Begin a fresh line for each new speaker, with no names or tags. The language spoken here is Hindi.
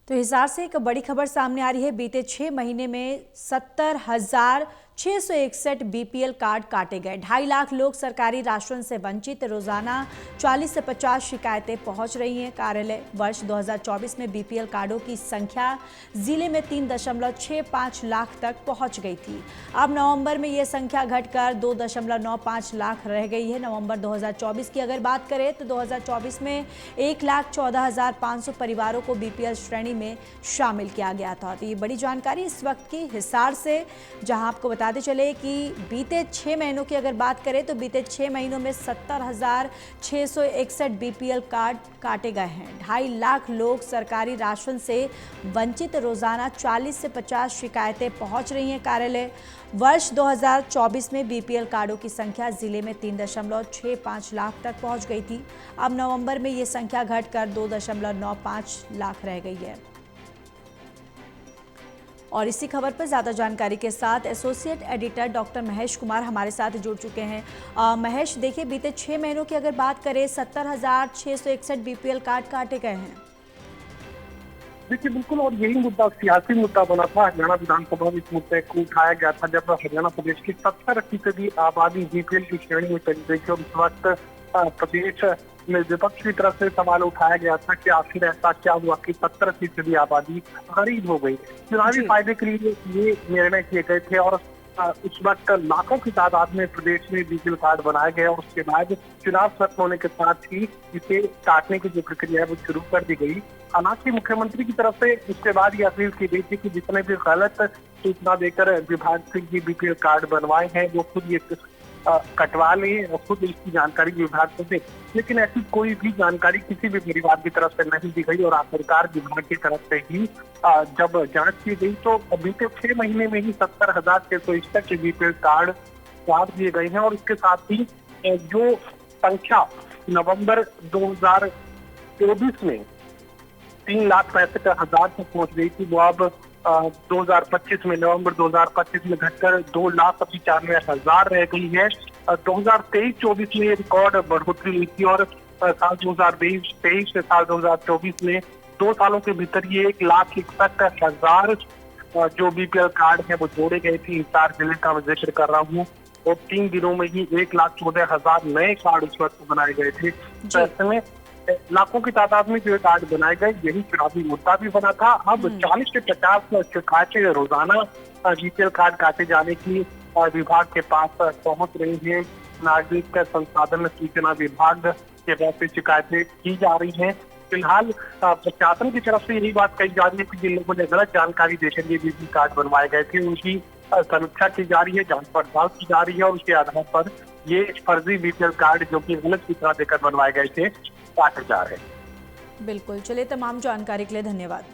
तो हिसार से एक बड़ी खबर सामने आ रही है। बीते 6 महीने में 70,661 बीपीएल कार्ड काटे गए। 2.5 लाख लोग सरकारी राशन से वंचित। रोजाना 40 से 50 शिकायतें पहुंच रही हैं कार्यालय। वर्ष 2024 में बीपीएल कार्डों की संख्या जिले में 3.65 लाख तक पहुंच गई थी। अब नवंबर में ये संख्या घटकर 2.95 लाख रह गई है। नवंबर 2024 की अगर बात करें तो 2024 में 1,14,500 परिवारों को बीपीएल श्रेणी में शामिल किया गया था। तो ये बड़ी जानकारी इस वक्त की हिसार से, जहां आपको बताते चले कि बीते 6 महीनों की अगर बात करें तो बीते 6 महीनों में 70,661 बीपीएल कार्ड काटे गए हैं। 2.5 लाख लोग सरकारी राशन से वंचित। रोजाना 40 से 50 शिकायतें पहुंच रही हैं कार्यालय। वर्ष 2024 में बीपीएल कार्डों की संख्या जिले में 3.65 लाख तक पहुंच गई थी। अब नवंबर में ये संख्या घटकर 2.95 लाख रह गई है। और इसी खबर पर ज्यादा जानकारी के साथ associate editor doctor Mahesh Kumar हमारे साथ जुड़ चुके हैं। महेश, देखिए, बीते 6 महीनों की अगर बात करें 70,661 बीपीएल कार्ड काटे गए हैं।
देखिए, बिल्कुल, और यही मुद्दा सियासी मुद्दा बना था। हरियाणा विधानसभा में इस मुद्दे को उठाया गया था जब हरियाणा प्रदेश की 70% आबादी बीपीएल की श्रेणी में चली गई थी और उस वक्त प्रदेश में विपक्ष की तरफ से सवाल उठाया गया था कि आखिर ऐसा क्या हुआ कि 70% आबादी गरीब हो गई। चुनावी फायदे के लिए ये निर्णय किए गए थे और उस वक्त लाखों की तादाद में प्रदेश में बीपीएल कार्ड बनाए गए और उसके बाद चुनाव खत्म होने के साथ ही इसे काटने की जो प्रक्रिया है वो शुरू कर दी गई। हालांकि मुख्यमंत्री की तरफ से इसके बाद ये अपील की गई थी कि जितने भी गलत सूचना देकर विभाग से ये बीपीएल कार्ड बनवाए हैं वो खुद ये कटवा लें और खुद इसकी जानकारी विभाग को दें। लेकिन ऐसी कोई भी जानकारी किसी भी परिवार की तरफ से नहीं दी गई और आखिरकार विभाग की तरफ से ही जब जांच की गई तो बीते 6 महीने में ही 70,661 बीपीएल कार्ड काट दिए गए हैं और इसके साथ ही जो संख्या नवंबर 2024 में 3,65,000 तक पहुंच गई थी वो अब 2025 में नवंबर 2025 में घटकर 2,95,000 रह गई है। 2023-24 में रिकॉर्ड बढ़ोतरी हुई थी और साल 2023 से साल 2024 में 2 सालों के भीतर ये 1,61,000 जो बीपीएल कार्ड है वो जोड़े गए थे। हिसार जिले का मैं जिक्र कर रहा हूँ और 3 दिनों में ही 1,14,000 नए कार्ड उस वक्त बनाए गए थे। तो ऐसे में लाखों की तादाद में जो कार्ड बनाए गए, यही चुनावी मुद्दा भी बना था। अब 40 से 50 शिकायतें रोजाना बीपीएल कार्ड काटे जाने की विभाग के पास पहुंच रही है। नागरिक संसाधन सूचना विभाग के वैसे शिकायतें की जा रही हैं। फिलहाल प्रशासन की तरफ से यही बात कही जा रही है कि जिन लोगों ने गलत जानकारी देकर ये बीपीएल कार्ड बनवाए गए थे उनकी समीक्षा की जा रही है, जांच पड़ताल की जा रही है और उसके आधार पर ये फर्जी बीपीएल कार्ड जो कि गलत सूचना देकर बनवाए गए थे काटे जा रहे हैं।
बिल्कुल, चलिए, तमाम जानकारी के लिए धन्यवाद।